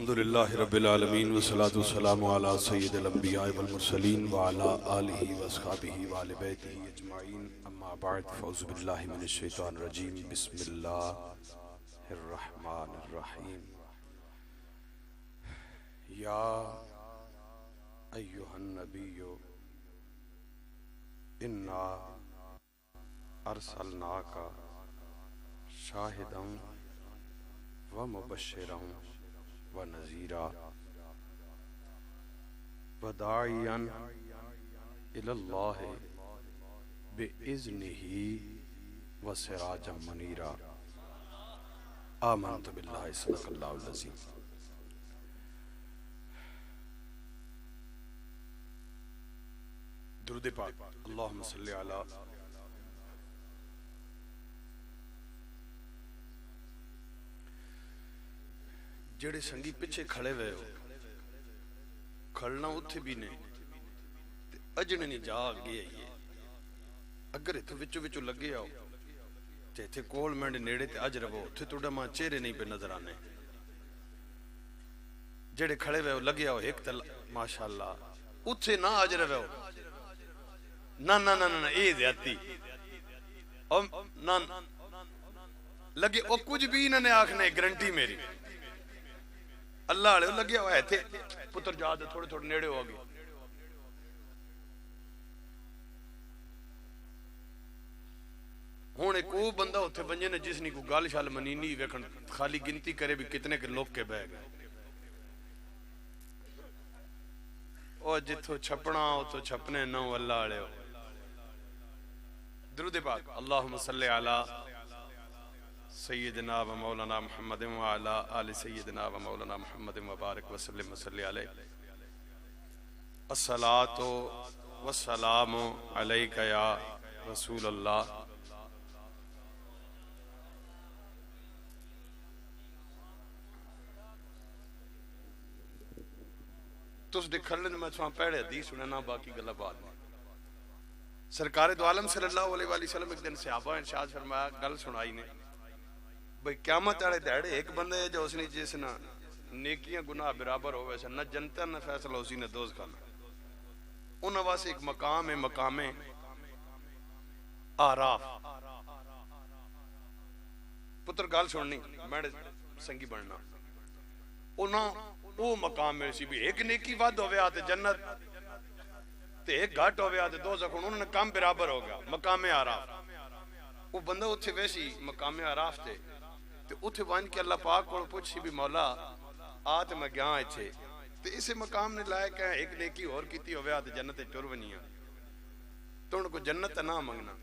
अल्हम्दुलिल्लाहि रब्बिल आलमीन वस्सलातु वस्सलामु अला सय्यिदिल अंबिया वल मुरसलीन व अला आलिहि व अस्हाबिहि व अहले बैतिहि अजमाइन अम्मा बाद फौज़ु बिल्लाहि मिनश शैतानिर रजीम बिस्मिल्लाहिर रहमानिर रहीम या अय्युहन नबिय्यु इन्ना अरसलनाका शाहिदन व मुबश्शिरन व नज़ीरा व दाइयन इलल्लाहि बिइज़्निही व सिराजम मनीरा आमनतु बिल्लाहि सदक़ल्लाहुल अज़ीम। दुरूद पाक अल्लाहुम्मा सल्लि अला जेड़े संगी पिछे खड़े हुए हो खड़ना उत्थे भी ने अजने नहीं जा अगे आइए अगर इतों विचों विचों लगे आओ ते इत्थे कोल मैंड नेड़े ते अज रवो उत्थे तुहाडा मां चेहरे नहीं पे नजर आने जेड़े खड़े हुए हो लगे आओ एक तल माशाअल्लाह उत्थे ना अज रवो ना ना ना ना ये ज्यादती और ना लगे ओ कुछ भी इन्होंने आखने गारंटी मेरी अल्लाह वाले लगे हुआ है थे पुत्र जा थोड़े थोड़े नेड़े हो गए हुण एक वो बंदा उत्थे बंजे ने जिसने कोई गल शल मनी नहीं वेखण खाली गिनती करे भी कितने के लोग के बह गए और जिथों छपना उतो छपने नौ अल्लाह वाले दुरूद पाक अल्लाहुम्मा सल्लि अला सय्यिदना व मौलाना मुहम्मद व अला आलि सय्यिदना व मौलाना मुहम्मद व बारिक व सल्लिम व सल्लि अलैहि अस्सलातु वस्सलामु अलैका या रसूल अल्लाह। तुस दिखल मैं तुहां पहले हदीस सुनना बाकी गल्लां बाद में। सरकार दो आलम सल्लल्लाहु अलैहि वसल्लम एक दिन सहाबा इरशाद फरमाया गल सुनाई ने भाई क़यामत वाले दिहाड़े एक बंदे जो उसने जिस ना नेकियां गुनाह बराबर हो वैसे न जन्नत न फैसला उसी ने दोज़ख का उन्हां वास्ते एक मकाम है मकामे आराफ पुत्र गल सुननी मैं संगी बनना उन्हां वो मकाम मिल सी भी एक नेकी वध होवे ते जन्नत ते एक घट होवे ते दोज़ख उन्होंने काम बराबर हो गया मकामे आराफ वो बंदा उत्थे वैसी मकामे आराफ ते उथे वन के अल्लाह पाक को पूछी भी मौला आ ते मैं गया इत्थे ते इस मकाम ने लायक है एक नेकी और कीती होवे ते जन्नत टुर वनिया तो उनको जन्नत ना मंगना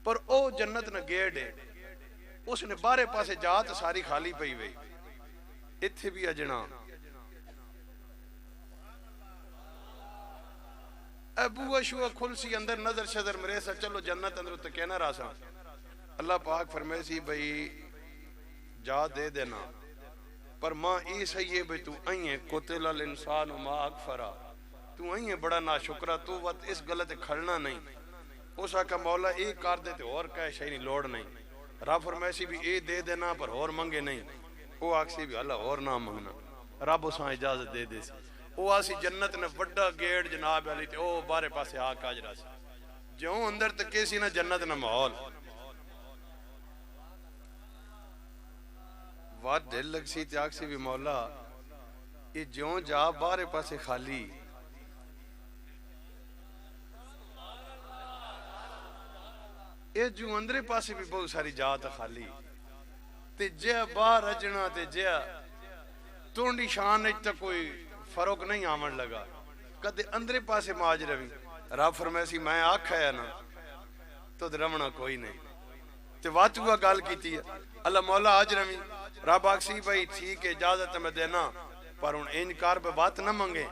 पर ओ जन्नत न गेड़ है उसने बाहरे पासे जात सारी खाली पई वई इत्थे भी अजना अबू अशुआ खुलसी अंदर नजर शजर मरे सा चलो जन्नत अंदर तो कहना रासा अल्लाह पाक फरमाए सी भाई जा दे देना पर मां ये सही है भाई तू आई कोतिल इंसान मा अकफरा तू आई बड़ा ना शुक्रा तू वत इस गलत खड़ना नहीं उस आका मौला ये कर दे ते और कह शई नहीं लोड़ नहीं रब फरमाए भी ये दे देना पर और मंगे नहीं वो आखसी भी अल्लाह और ना मंगना रब उस इजाजत दे दे वो आसी जन्नत ने बड़ा गेट जनाब वाली ते ओ बारे पासे आ काजरा सी जो अंदर तक कैसी ना जन्नत ना माहौल वाद दिल लग सी त्याग सी भी मौला ये ज्यों जा बाहरे पासे खाली ये जो अंदरे पासे भी बहुत सारी जात खाली ते जे बाहर अजना ते जे तोंडी शान तो कोई फर्क नहीं आवन लगा कदे अंदरे पासे माज रवि रब फरमाया मैं आखा है ना तो रवना कोई नहीं ते वाचुआ गल की अल्लाह मौला आज रवि रब आखसी भाई ठीक है इजाजत मैं देना पर हूं इनकार पे बात ना मंगे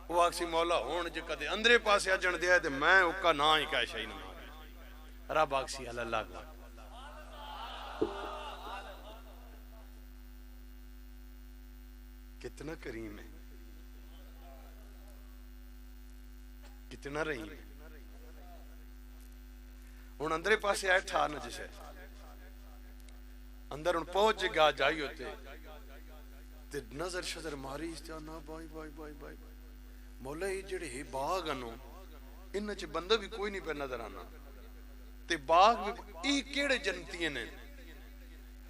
वो आखसी मौला हूं जो कदे अंदरे पासे अजन दिया तो मैं उका ना ही कह शही ना रब आखसी अल्लाह कितना करीम है कितना रहीम है हूं अंदरे पासे ऐठा न जिसे अंदर पहुंच गया जाई होते ते नजर शजर मारी ना बाई बाई बाई बाई मौला ये जेड़े बाग अनो इन च बंदा भी कोई नहीं पे नजर आना ते बाग भी ये केड़े जन्नती ने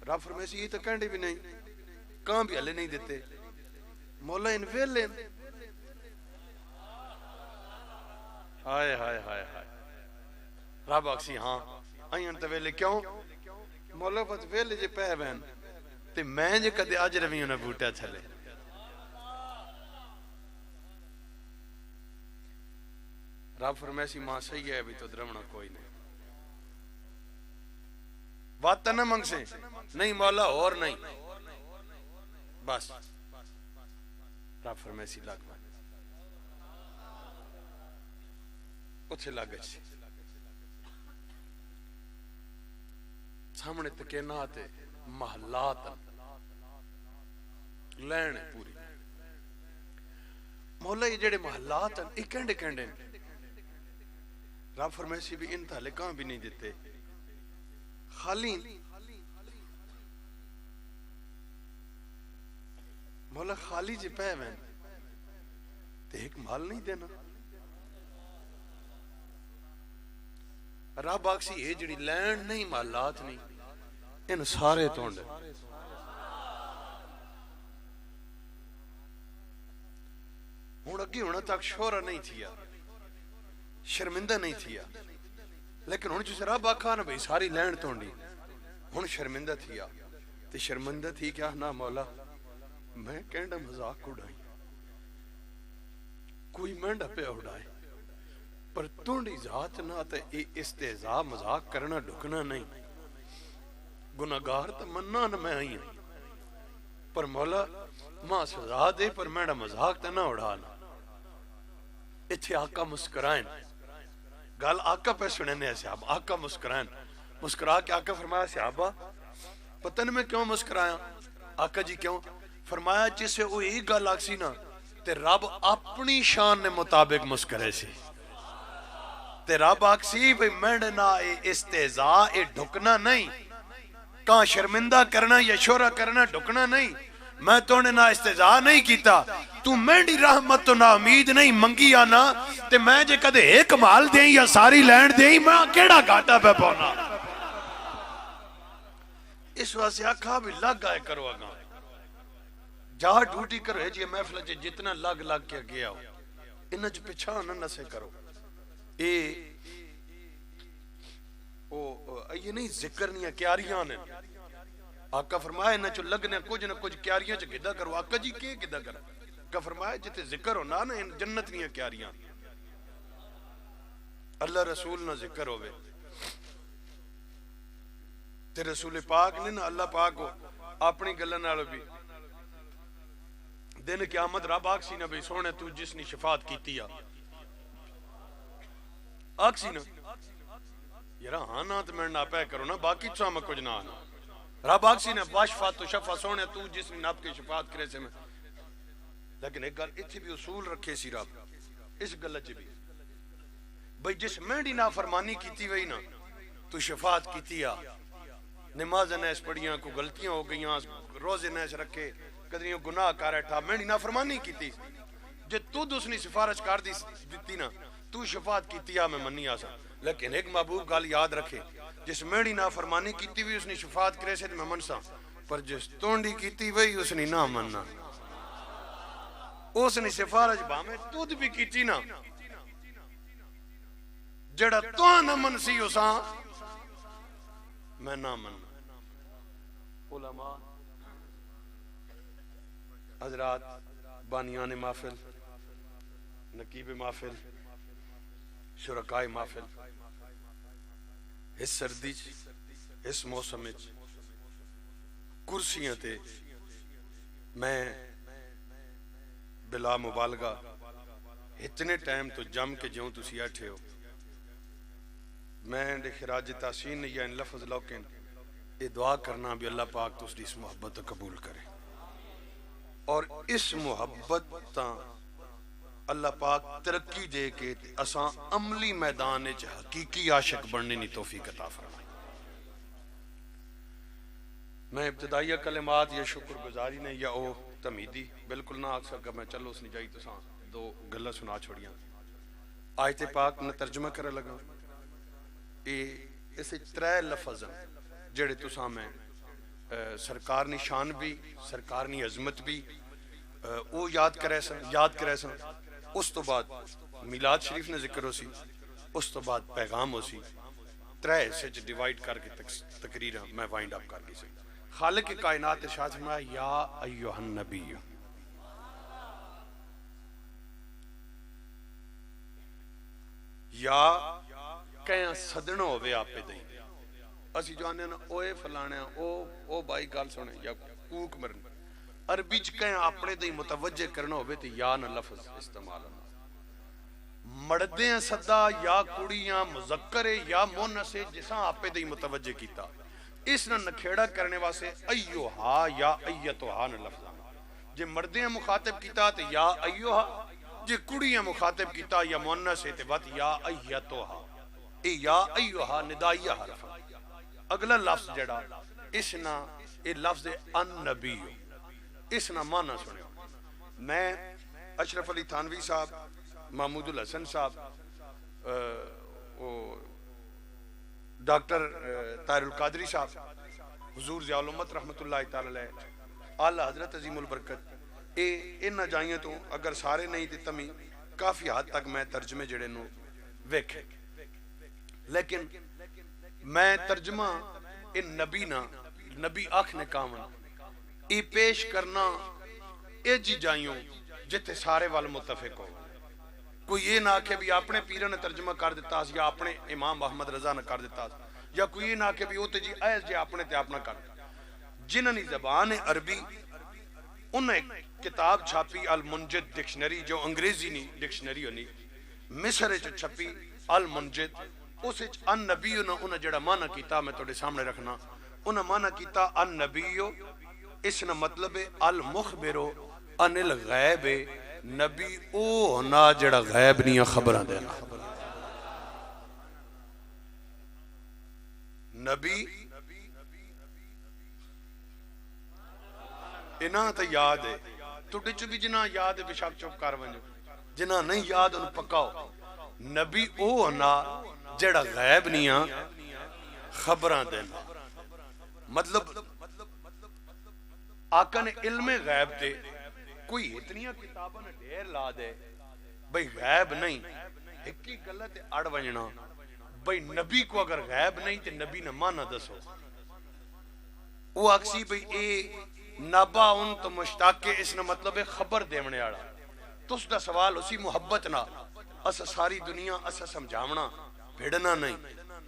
रब फरमाए ये तो कहंदे भी नहीं कां भी हले नहीं देते मौला इन वेले हाय हाय हाय हाय रब आखसी हाँ अयन तो वेले क्यों मौला बस वेले जे पै वैन ते मैं जे कदे अज रवी उन्हें बूटा थले रब फरमाए मां सही है भी तो द्रवना कोई नहीं बात न मंग से नहीं मौला और नहीं बस रब फरमाए लग उथे लग सामने तके ना आते महलात लैन पूरी मौला ये जेड़े महलात ये कहंडे कहंडे रब फरमाए भी इन थाले कहां भी नहीं देते खाली मौला खाली जे पै वैन ते एक माल नहीं देना रब आखसी ये जिहड़ी लैंड नहीं मालात नहीं इन सारे तोंड हुण अगे हुण तक शोहरा नहीं थिया शर्मिंदा नहीं थिया लेकिन हुण जिस रब आखा ना भाई सारी लैंड तोंडी हुण शर्मिंदा थिया ते शर्मिंदा थी क्या ना मौला मैं कहंदा मजाक उड़ाई कोई मेंढा पे उड़ाए पर तुंडी जात ना ते इस्तेजा मजाक करना ढुकना नहीं गुनाहगार तो मन्ना न मैं आई पर मौला मां सजा दे पर मेरा मजाक तो ना उड़ाना इथे आका मुस्कुराए गल आका पे सुने साहब आका मुस्कुराए मुस्कुरा के आका फरमाया साहबा पता नहीं मैं क्यों मुस्कुराया आका जी क्यों फरमाया जिसे वो यही गल आखसी ना ते रब अपनी शान ने मुताबिक मुस्कुराए सी ते रब आखसी भाई मेरे ना इस्तेजा ए ढुकना नहीं कहां शर्मिंदा करना या शोरा करना ढुकना नहीं मैं तोने ना इस्तेजा नहीं कीता तू मेरी रहमत तो ना उम्मीद नहीं मंगी आना ते मैं जे कदे एक माल दे या सारी लैंड दे मैं केड़ा घाटा पे पाना इस वास्ते आखा भी लग आए करो अगा जा ड्यूटी करो जी महफिल च जितना लग लग के गया हो इन च पिछा न नसे करो ये नहीं जिक्र नहीं क्यारियां ने आका फरमाया इन्हां चो लगने कुछ न कुछ क्यारियां च गिदा करो आका जी के गिदा करो आका फरमाया जिथे जिक्र होना ना इन जन्नत दी क्यारियां अल्लाह रसूल ना जिक्र होवे ते रसूल पाक ने ना अल्लाह पाक को अपनी गल्लां नाल भी दिन क़यामत रब आखसी ना भाई सोने तू जिसनी शफात कीती आ आखसी ना यार हाँ ना तो मैं नापा करो ना बाकी तो मैं कुछ ना आना रब आखसी ने वाशफा तो शफा सोने तू जिसने नाप के शफात करे से मैं लेकिन एक गल इत्थे भी उसूल रखे सी रब इस गल च भी भाई जिस मेरी ना फरमानी की वही ना तू शफात की आ नमाज नैस पढ़िया को गलतियां हो गई रोजे नैस रखे कदरियों गुनाह कर बैठा मेरी ना फरमानी की जे तू उसने सिफारिश कर दी ना तू शफात की मैं मनी आसा लेकिन एक महबूब गल याद रखे जिस मेरी ना फरमानी की हुई उसने शफात करे से मैं मनसा पर जिस तोंडी की वही उसने ना मनना उसने सिफारिश भावे तुद भी की ना जड़ा तो ना मन सी उसा मैं ना मनना उलमा हजरात बानियान महफिल नकीब महफिल शुरकाए महफिल इस सर्दी इस मौसम कुर्सियां ते मैं बिला मुबालगा इतने टाइम तो जम के ज्यों तुसी बैठे हो मैं खिराज तासीन या इन लफ्ज लौकिन ये दुआ करना भी अल्लाह पाक तुसदी इस मुहब्बत कबूल करे और इस मुहब्बत अल्लाह पाक तरक्की दे के असा अमली मैदान हकीकी आशिक बनने की तौफीक अता फरमाए मैं इब्तदाइया कलिमात या शुक्रगुजारी ने या ओ तमीदी बिल्कुल ना आख सका। मैं चलो उसने जाई तुसा दो गल्लां सुना छोड़ियां। आयत पाक ने तर्जमा कर लगा। इस त्रै लफज जेड़े तुसा मैं सरकार नी शान भी सरकार नी अजमत भी वो याद करे सन। उस तो बाद मिलाद शरीफ ने जिक्र हो सी, उस तो बाद पैगाम हो सी। त्रै हिस्से च डिवाइड करके तकरीर मैं वाइंड अप कर दी सी। खालिक कायनात इरशाद फरमाया या अय्युहन नबी, या कहीं सदना होवे आपे दई असी जाने ना ओए फलाने ओ भाई गल सुने या कूक मरन अरबी च कहीं अपने दई मुतवज्जे करना होवे ते या ना लफ्ज इस्तेमाल होना। मर्दे सदा या कुड़ियां मुजक्कर या मुन्नस जिसा आपे दई मुतवज्जे कीता। इस ना नखेड़ा करने वास्ते अय्युहा या अय्यतुहा ने लफ्ज आना। जे मर्दे मुखातिब कीता ते या अय्युहा, जे कुड़ियां मुखातिब कीता या मुन्नस है ते वत या अय्यतुहा। ए या अय्युहा निदाइया हरफ। अगला लफ्ज जड़ा इस ना ए लफ्ज अन नबी, इस ना माना सुनियो। मैं अशरफ अली थानवी साहब, महमूदुल हसन साहब, डॉक्टर तारुल कादरी साहब, हुजूर ज़ियाउल उम्मत रहमतुल्लाह तआला अलैह, आला हजरत अजीमुल बरकत, इन जाइयां तो अगर सारे नहीं तो तमी काफी हद तक मैं तर्जमे जड़े नु वेखे। लेकिन मैं तर्जमा इन नबी ना नबी आख ने कामन ये पेश करना ये जी जाइयों जिथे सारे वाल मुतफिक हो। कोई ये ना आखे भी अपने पीर ने तर्जमा कर दिता या अपने इमाम अहमद रजा ने कर दिता, या कोई ये ना आखे भी वो तो जी ऐस जे अपने ते अपना कर। जिन्होंने जबान है अरबी उन्हें किताब छापी अल मुंजिद डिक्शनरी, जो अंग्रेजी नी डिक्शनरी होनी, मिस्र च छपी अल मुंजिद। उस अन नबीयो ना उन्हें जड़ा माना किया मैं तुहाडे सामने रखना। उन्हें माना किया अन नबीयो, इस ना मतलब है अल मुखबिरो अनिल गैब। नबी ओ होना जड़ा गैब दियां खबरां देना। नबी इन्हां तो याद है, तुहाडे च भी जिन्हां याद है बेशक चुप कर वंजो, जिन्हां नहीं याद उन्हें पकाओ। नबी ओ होना जड़ा गैब दियां खबरां देना। मतलब आका ने इल्मे गैब ते कोई इतनियां किताबां ने ढेर ला दे भाई गैब नहीं, एक ही गलत अड़ वजना भाई नबी को अगर गैब नहीं तो नबी ने माना दसो। वो अक्सी भाई ए नबा उन तो मुश्ताके, इसने मतलब है खबर देवने वाला। तुस दा सवाल उसी मुहब्बत ना अस सारी दुनिया अस समझावना, भिड़ना नहीं,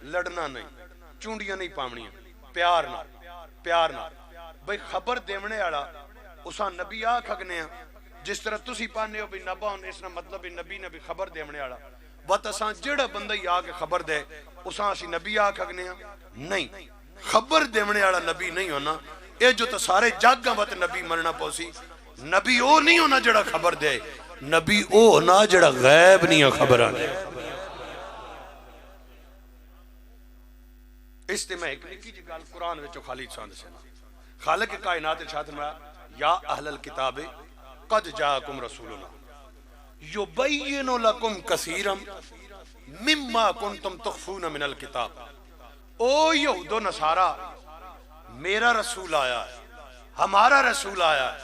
लड़ना नहीं, चूंडियां नहीं पावनियां, प्यार ना भाई खबर देवने वाला उसा नबी आख अगने। जिस तरह तुसी पाने हो भी नबा इसना मतलब नबी ने भी खबर देवने वाला, बत असा जेड़ा बंदा ही आके खबर दे उसा असी नबी आख अगने नहीं। खबर देवने वाला नबी नहीं होना। ये जो तो सारे जग वत नबी मनना पौसी। नबी ओ नहीं होना जड़ा खबर दे, नबी ओ होना जड़ा गैब नहीं खबर दे। इस ते मैं एक निकी जी गल कुरान विचों खाली सांद से खालिक कायनात इरशाद फरमाया या अहलल किताबे कद जाअकुम रसूलुना युबय्यिनु लकुम कसीरम मिम्मा कुंतुम तुखफून मिनल किताब। ओ यहूदो नसारा, मेरा रसूल आया है, हमारा रसूल आया है,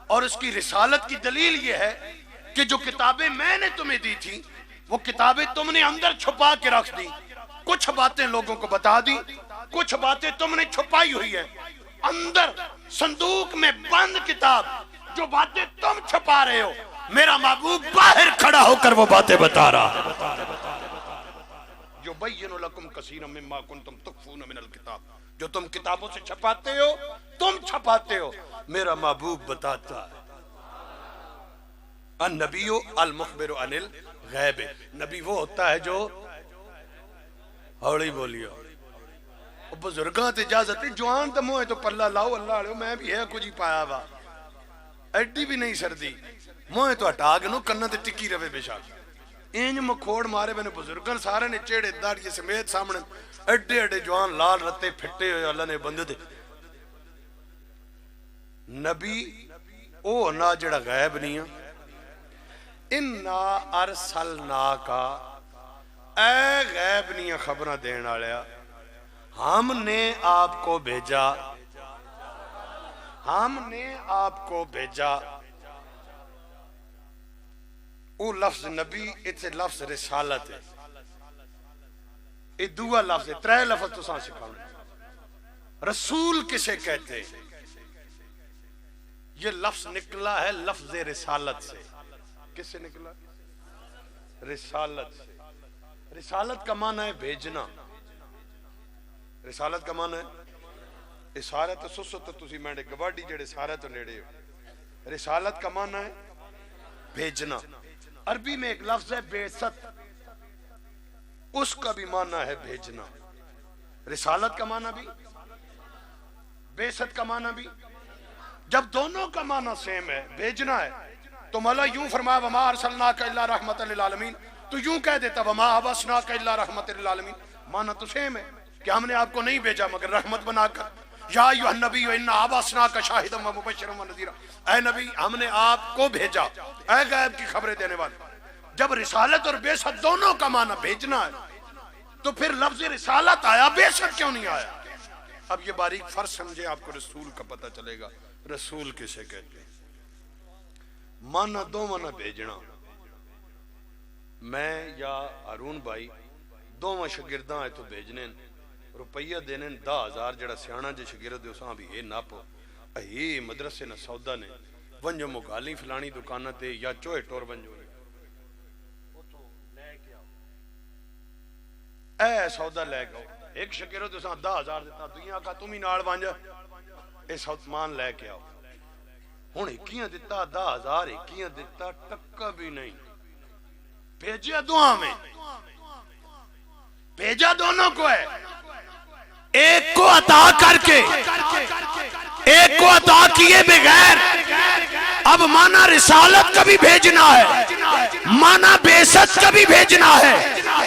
और उसकी रिसालत की दलील यह है कि जो किताबें मैंने तुम्हें दी थी वो किताबें तुमने अंदर छुपा के रख दी। कुछ बातें लोगों को बता दी, कुछ बातें तुमने छुपाई हुई है अंदर संदूक में बंद किताब। जो बातें तुम छुपा रहे हो मेरा महबूब बाहर खड़ा होकर वो बातें बता रहा है। युबय्यिनु लकुम कसीरम मिम्मा कुंतुम तुखफून मिनल किताब, जो तुम किताबों से छपाते हो, तुम छपाते हो, मेरा महबूब बताता है। अन नबियो अल मुखबिरु अनिल गैब। नबी वो होता है जो हौली बोलियो बुजुर्गों ते इजाजत है, जवान तो मुंह तो पल्ला लाओ अल्लाह आलो, मैं भी है कुछ ही पाया वा, एडी भी नहीं सर्दी, मुंह तो हटा के नो कन्ना ते टिकी रवे बेशक। इंज मखोड़ मारे मैंने बुजुर्गन सारे ने चेड़े दाड़िये समेत सामने एडे एडे जवान लाल रत्ते फिटे हुए अल्लाह ने बंदे दे नबी ओ ना जड़ा गैब नहीं है। इन्ना अरसलना का ऐ गैब नहीं खबर देने वाले, हमने आपको भेजा, हमने आपको भेजा। वो लफ्ज नबी इतने लफ्ज रिसालत है, ये दूआ लफ्ज है। त्रै लफ्ज तुसा सिखाने। रसूल किसे कहते हैं? ये लफ्ज निकला है लफ्ज रिसालत से। किससे निकला? रिसालत से। रिसालत का माना है भेजना। रिसालत का माना है ये सारे तो सुसो तो तुसी मैंने गवाडी जेड़े सारे तो नेड़े हो। रिसालत का माना है भेजना। अरबी में एक लफ्ज है बेसत, उसका भी माना है भेजना। रिसालत का माना भी, बेसत का माना भी। जब दोनों का माना सेम है, भेजना है, तो मौला यूं फरमाया वमा अरसलनाका इल्ला रहमतल लिल आलमीन, तो यूं कह देता वमा अबअसनाका इल्ला रहमतल लिल आलमीन। माना तो सेम है कि हमने आपको नहीं भेजा मगर रहमत बनाकर। या अय्युहन नबी इन्ना अरसलनाका शाहिदन व मुबश्शिरन व नज़ीरा, ऐ नबी हमने आपको भेजा, ऐ गैब की खबरें देने वाले। जब रिसालत और बेसत दोनों का माना भेजना है, तो फिर लफ्ज रिसालत आया, बेसत क्यों नहीं आया? अब ये बारीक फर्क समझे, आपको रसूल का पता चलेगा। रसूल किसे कहते हैं? माना दो माना भेजना। मैं या हारून भाई दोवां शागिर्दां है तो भेजने रुपया देने 10,000 जड़ा सियाणा जे शागिर्द उसा भी ये नप ये मदरसे न सौदा ने वंजो मुगाली फलानी दुकान ते या चोए टोर वंजो ए सौदा लैके आओ। एक शागिर्द उसा 10,000 दिता, दुनिया का तुम ही नाल वंज ए सामान लैके आओ। हुण इक्कियां दिता 10,000, इक्कियां दिता, टक्का भी नहीं। भेजा दुआ में, भेजा दोनों को है, एक को अता करके, एक को अता किए बगैर। अब माना रिसालत का भी भेजना है, माना बेसत का भी भेजना है,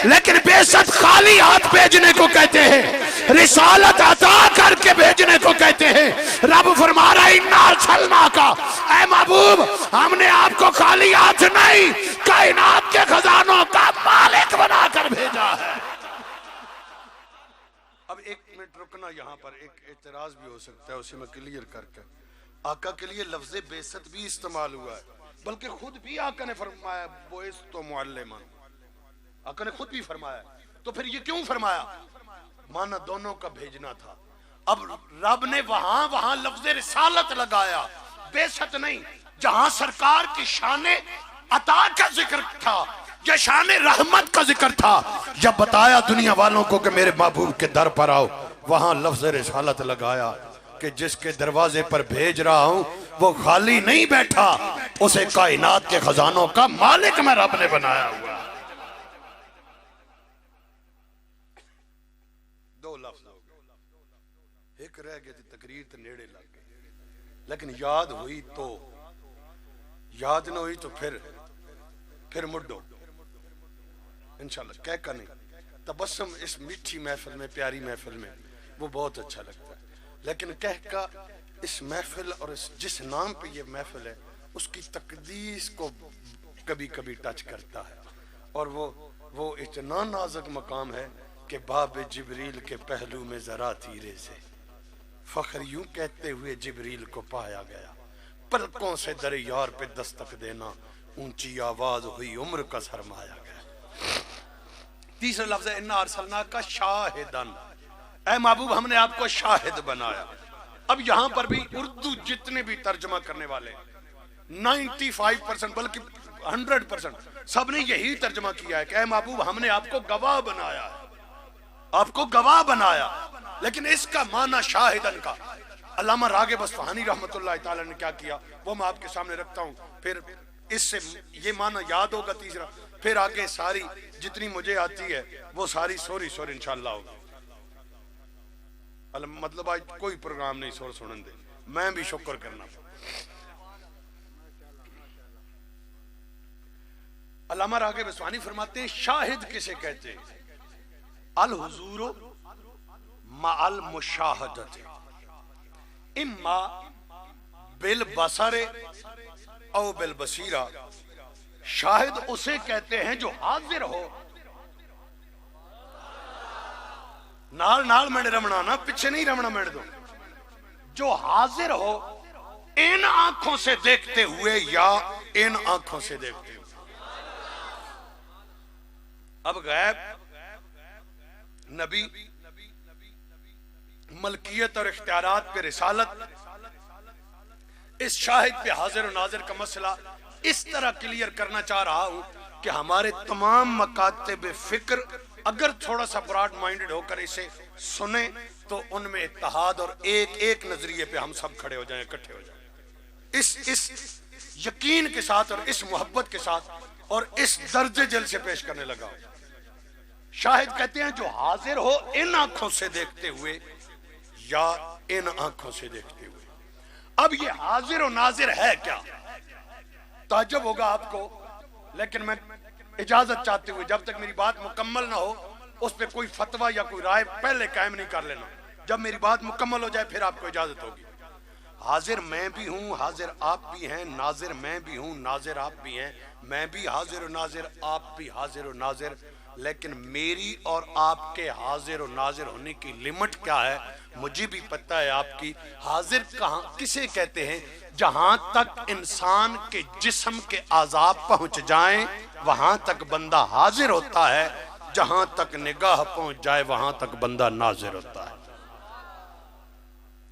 लेकिन बेसत खाली हाथ भेजने को कहते हैं, रिसालत अता करके भेजने को कहते हैं। रब फरमा रहा है इन्ना अरसलनाका, ऐ महबूब हमने आपको खाली हाथ नहीं, कायनात के खजानों का मालिक बनाकर भेजा है। अब एक मिनट रुकना, यहाँ पर एक एतराज भी हो सकता है, उसे मैं क्लियर करके। आका के लिए लफ्ज बेसत भी इस्तेमाल हुआ है, बल्कि खुद भी आका ने फरमाया बोइस तो मुअल्लिमन, आका ने खुद भी फरमाया। तो फिर ये क्यों फरमाया? माना दोनों का भेजना था। अब रब ने वहां वहां लफ्ज रिसालत लगाया, बेसत नहीं। जहां सरकार की शाने अता का जिक्र था या शाने रहमत का जिक्र था, जब बताया दुनिया वालों को कि मेरे महबूब के दर पर आओ, वहां लफ्ज रिसालत लगाया कि जिसके दरवाजे पर भेज रहा हूं वो खाली नहीं बैठा, उसे कायनात के खजानों का मालिक मैं रब ने बनाया हुआ। दो लफ्ज हो गए, एक रह गया तकरीर तो नेड़े लग गई, लेकिन याद हुई तो, याद न हुई तो फिर मुड्डो इंशाल्लाह। कह का नहीं, तबस्सुम इस मीठी महफिल में, प्यारी महफिल में वो बहुत अच्छा लगता है, लेकिन कह का इस महफिल और इस जिस नाम पे ये महफिल है उसकी तकदीस को कभी कभी टच करता है। और वो इतना नाजुक मकाम है कि बाब जिब्रील के पहलू में जरा तीरे से फख्र यूं कहते हुए जिब्रील को पाया गया, पलकों से दर यार पे दस्तक देना, ऊंची आवाज हुई उम्र का सरमाया गया। तीसरा लफ्ज है इन्ना अरसलनाका शाहिदन, ऐ महबूब हमने आपको शाहिद बनाया। अब यहां पर भी उर्दू जितने भी तर्जमा करने वाले 95% बल्कि 100% सबने यही तर्जमा किया है कि ऐ महबूब हमने आपको गवाह बनाया है, आपको गवाह बनाया। लेकिन इसका माना शाहिदन का अल्लामा रागिब अस्फहानी रहमतुल्लाह ताला ने क्या किया वो मैं आपके सामने रखता हूं, फिर इससे ये माना याद होगा तीसरा, फिर आगे सारी जितनी मुझे आती है वो सारी सोरी इंशाल्लाह होगी। मतलब आज कोई प्रोग्राम नहीं सोर सुनन दे, मैं भी शुक्र करना। अल्लामा रागिब अस्फहानी फरमाते हैं शाहिद किसे कहते हैं? अल हुजूर मअल मुशाहदत, इम्मा बिल बसरे औ बिल बसीरा, शाहिद उसे कहते हैं जो हाजिर हो। नाल नाल मैंने रमना ना, पीछे नहीं रमना मैंने तो। जो हाजिर हो इन आंखों से देखते हुए या इन आंखों से देखते हुए। अब गैब, नबी, मलकियत और इख्तियारात पे रिसालत, इस शाहिद पे हाजिर और नाजिर का मसला इस तरह क्लियर करना चाह रहा हूं कि हमारे तमाम मकातिब फिक्र अगर थोड़ा सा ब्रॉड माइंडेड होकर इसे सुने तो उनमें इत्तेहाद और एक एक नजरिए पे हम सब खड़े हो जाएं, इकट्ठे हो जाएं, इस यकीन के साथ और इस मोहब्बत के साथ और इस दर्जे जल से पेश करने लगा। शाहिद कहते हैं जो हाजिर हो इन आंखों से देखते हुए या इन आंखों से देखते हुए। अब ये हाजिर और नाजिर है क्या? ताज्जुब होगा आपको, लेकिन मैं इजाजत चाहते हुए जब तक मेरी बात मुकम्मल ना हो उस पर कोई फतवा या कोई राय पहले कायम नहीं कर लेना। जब मेरी बात मुकम्मल हो जाए फिर आपको इजाजत होगी। हाजिर मैं भी हूं, हाजिर आप भी हैं, नाजिर मैं भी हूं, नाजिर आप भी हैं, मैं भी हाजिर और नाजिर, आप भी हाजिर और नाजिर। लेकिन मेरी और आपके हाजिर और नाजिर होने की लिमिट क्या है मुझे भी पता है आपकी। हाजिर कहां किसे कहते हैं? जहां तक इंसान के जिस्म के आज़ाब पहुंच जाएं वहां तक बंदा हाजिर होता है, जहां तक निगाह पहुंच जाए वहां तक बंदा नाजिर होता है।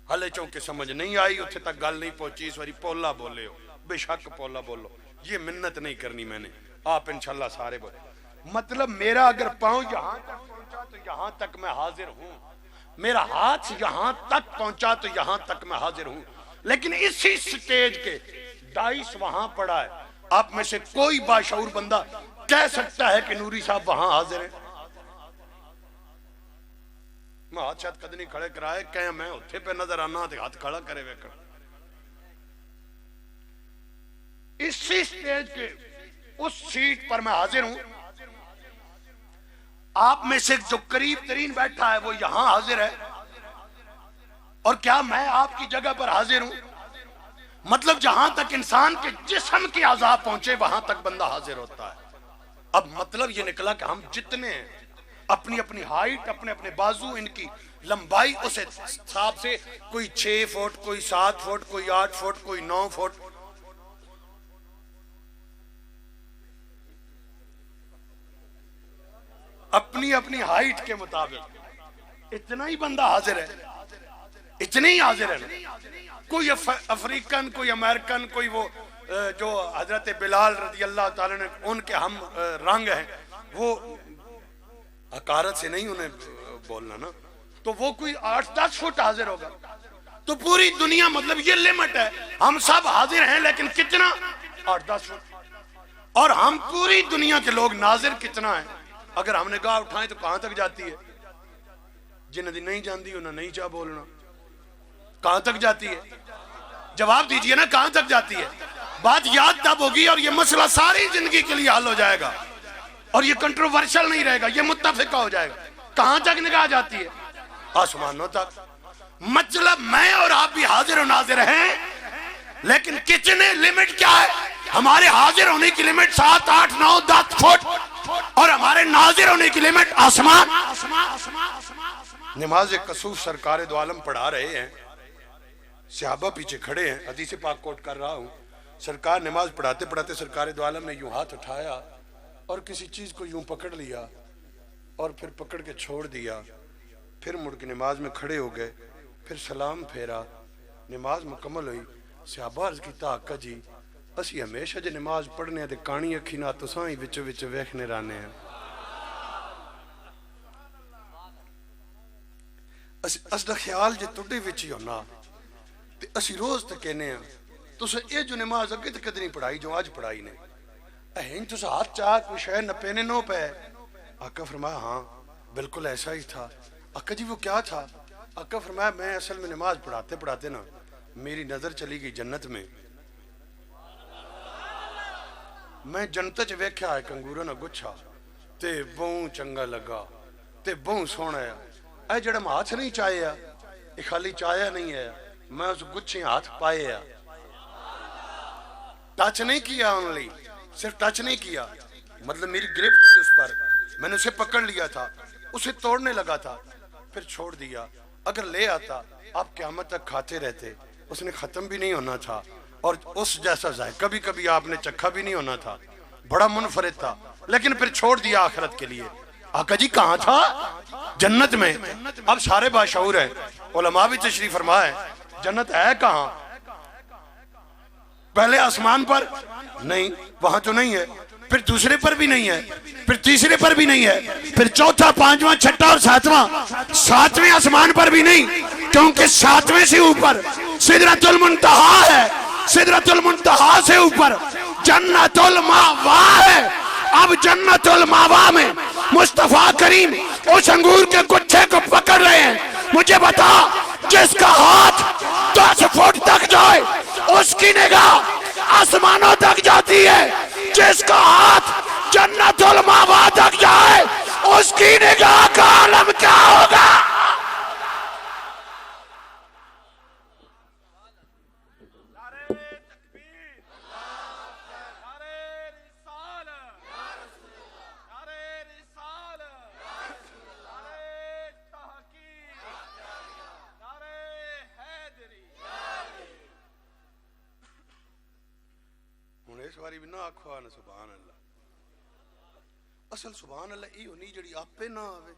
हले चौके समझ नहीं आई, उथे तक गल नहीं पहुंची। इस बारी पोला बोले हो, बेशक पोला बोलो, ये मिन्नत नहीं करनी मैंने, आप इंशाल्लाह सारे बोले। मतलब मेरा अगर पांव यहां तक पहुंचा तो यहां तक मैं हाजिर हूं, मेरा हाथ यहां तक पहुंचा तो यहां तक मैं हाजिर हूं। लेकिन इसी स्टेज के डाइस वहां पड़ा है। आप में से कोई बाशऊर बंदा कह सकता है कि नूरी साहब वहां हाजिर है? मैं हाथ शायद कद नहीं खड़े कराए, कह मैं उत्थे पे नजर आना तो हाथ खड़ा करे वेकर। इसी स्टेज के उस सीट पर मैं हाजिर हूं। आप में से जो करीब तरीन बैठा है वो यहां हाजिर है, और क्या मैं आपकी जगह पर हाजिर हूं? मतलब जहां तक इंसान के जिस्म की आज़ाब पहुंचे वहां तक बंदा हाजिर होता है। अब मतलब ये निकला कि हम जितने अपनी अपनी हाइट, अपने अपने बाजू, इनकी लंबाई उस हिसाब से, कोई 6 फुट, कोई 7 फुट, कोई 8 फुट, कोई 9 फुट, अपनी अपनी हाइट के मुताबिक इतना ही बंदा हाजिर है, इतने ही हाजिर है। कोई अफ्रीकन, कोई अमेरिकन, कोई वो जो हजरत बिलाल रजी अल्लाह ताला ने उनके हम रंग हैं, वो हकारत से नहीं उन्हें बोलना ना, तो वो कोई 8-10 फुट हाजिर होगा। तो पूरी दुनिया, मतलब ये लिमिट है, हम सब हाजिर हैं लेकिन कितना? 8-10 फुट। और हम पूरी दुनिया के लोग नाजिर कितना है? अगर हम निगाह उठाएं तो कहां तक जाती है? जिन्हें दी नहीं जानती उन्हें नहीं चाह बोलना। कहां तक जाती है? जवाब दीजिए ना, कहां तक जाती है? बात याद तब होगी और ये मसला सारी जिंदगी के लिए हल हो जाएगा और ये कंट्रोवर्शियल नहीं रहेगा, ये मुत्तफिका हो जाएगा। कहां तक निगाह जाती है? आसमानों तक। मतलब मैं और आप भी हाजिर और नाजिर हैं, लेकिन कितने लिमिट क्या है? हमारे हाजिर होने की लिमिट 7, 8, 9, 10 फुट और हमारे नाजिर होने की लिमिट आसमान। नमाज कसूफ सरकार दो आलम पढ़ा रहे हैं, सहाबा पीछे खड़े हैं, हदीस पाक कोट कर रहा हूं। सरकार नमाज पढ़ाते पढ़ाते सरकार दो आलम ने यूं हाथ उठाया और किसी चीज को यूं पकड़ लिया और फिर पकड़ के छोड़ दिया, फिर मुड़ के नमाज में खड़े हो गए, फिर सलाम फेरा, नमाज मुकम्मल हुई। सहाबा अर्ज कीता, आका जी असी हमेशा जो नमाज पढ़ने ते कानी अखी ना तुसां ही विच विच वेखने रहने हैं। असदा ख्याल जे तुडे विच ही होना ते असी रोज तो कहने हैं तुसें ये जो नमाज अगे तो कदे नहीं पढ़ाई जो अज पढ़ाई ने, अहें तुस हाथ चाह कोई शय नपे ने नो पे। आका फरमाया हाँ बिल्कुल ऐसा ही था। आका जी वो क्या था? आका फरमाया मैं असल में नमाज पढ़ाते पढ़ाते ना मेरी नजर चली गई जन्नत में। मैं जन्नत च वेख्या है कंगूरा ना गुच्छा ते बहु चंगा लगा ते बहु सोहना है। ऐ जड़ा हाथ नहीं चाहे ये खाली चाया नहीं है, मैं उस गुच्छे हाथ पाए आ टच नहीं किया, ओनली सिर्फ टच नहीं किया, मतलब मेरी ग्रिप थी उस पर, मैंने उसे पकड़ लिया था, उसे तोड़ने लगा था, फिर छोड़ दिया। अगर ले आता आप क़यामत तक खाते रहते, उसने खत्म भी नहीं होना था और उस जैसा जायका कभी कभी आपने चखा भी नहीं होना था, बड़ा मुनफरिद था, लेकिन फिर छोड़ दिया आखिरत के लिए। आका जी कहाँ था? जन्नत में। अब सारे बाशऊर हैं, उलमा भी तशरीफ फरमा है, जन्नत है कहाँ? पहले आसमान पर नहीं, वहां तो नहीं है, फिर दूसरे पर भी नहीं है, फिर तीसरे पर भी नहीं है, फिर चौथा, पांचवा, छठा और सातवें आसमान पर भी नहीं, क्योंकि सातवें से ऊपर सिदरतुल मुंतहा है, सिदरतुल मुंतहा से ऊपर जन्नतुल मावा है। अब जन्नतुल मावा में मुस्तफा करीम उस अंगूर के गुच्छे को पकड़ रहे हैं। मुझे बता, जिसका हाथ 10 फुट तक जाए उसकी निगाह आसमानों तक जाती है, जिसका हाथ जन्नतुल मावा तक जाए उसकी निगाह का आलम क्या होगा? बारी भी ना आखो ना सुभान अल्लाह। असल सुभान अल्लाह ई होनी जड़ी आपे ना आवे,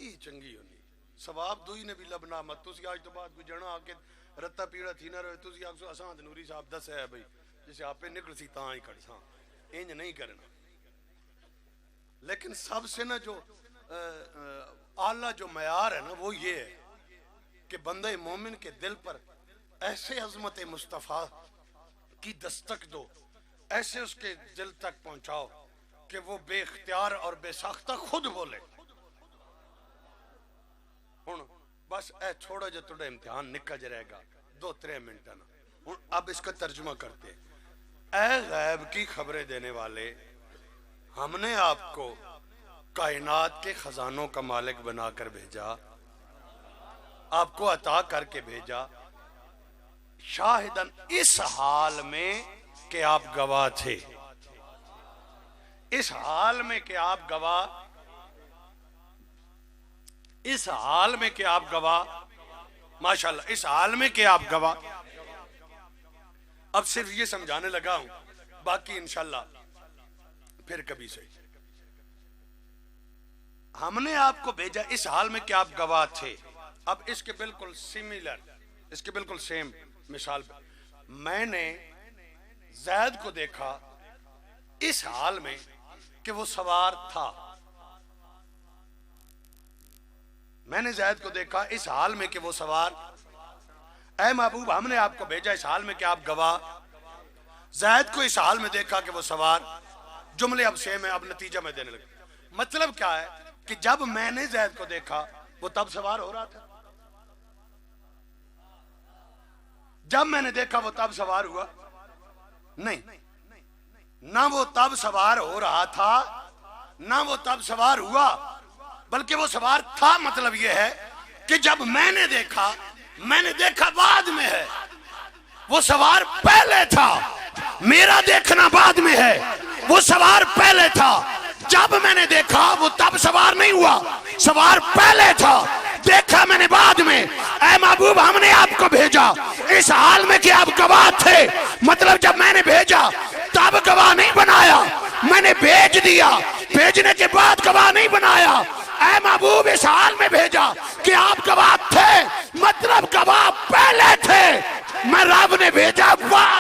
ई चंगी होनी। सवाब दुई ने भी लबना मत। तुसी आज तो बाद कोई जना आके रत्ता पीड़ा थी ना रहे, तुसी आखो असां नूरी साहब दस है भाई जिसे आपे निकल सी तां ही खड़सा, इंज नहीं करना। लेकिन सबसे ना जो आला जो मयार है ना वो ये है कि बंदे मोमिन के दिल पर ऐसे अजमत मुस्तफ़ा की दस्तक दो, ऐसे उसके दिल तक पहुंचाओ कि वो बेख्तियार और बेसाख्ता खुद बोले। हुन बस ए थोड़ा जो थोड़ा इम्तिहान निकल जाएगा 2-3 मिनट ना। हुन अब इसका तर्जुमा करते। ऐ गैब की खबरें देने वाले, हमने आपको कायनात के खजानों का मालिक बनाकर भेजा, आपको अता करके भेजा, शाहिदन इस हाल में कि आप गवाह थे, इस हाल में कि आप गवाह, इस हाल में कि आप गवाह, माशाल्लाह, इस हाल में कि आप गवाह। अब सिर्फ ये समझाने लगा हूं, बाकी इंशाल्लाह फिर कभी से। हमने आपको भेजा इस हाल में कि आप गवाह थे। अब इसके बिल्कुल सिमिलर, इसके बिल्कुल सेम मिसाल, मैंने जैद को देखा इस हाल में कि वो सवार था, मैंने जैद को देखा इस हाल में कि वो सवार। ऐ महबूब हमने आपको भेजा इस हाल में कि आप गवाह, जैद को इस हाल में देखा कि वो सवार। जुमले अब सेम है, अब नतीजा में देने लगे। मतलब क्या है कि जब मैंने जैद को देखा वो तब सवार हो रहा था, जब मैंने देखा वो तब सवार हुआ नहीं, ना वो तब सवार हो रहा था ना वो तब सवार हुआ, बल्कि वो सवार था। मतलब ये है कि जब मैंने देखा बाद में है, वो सवार पहले था, मेरा देखना बाद में है, वो सवार पहले था। जब मैंने देखा वो तब सवार नहीं हुआ, सवार पहले था, देखा मैंने बाद में। ऐ महबूब हमने आपको भेजा इस हाल में कि आप गवाह थे। मतलब जब मैंने भेजा तब गवाह नहीं बनाया, मैंने भेज दिया, भेजने के बाद गवाह नहीं बनाया। ऐ महबूब इस हाल में भेजा कि आप गवाह थे, मतलब गवाह पहले थे, मैं रब ने भेजा बाद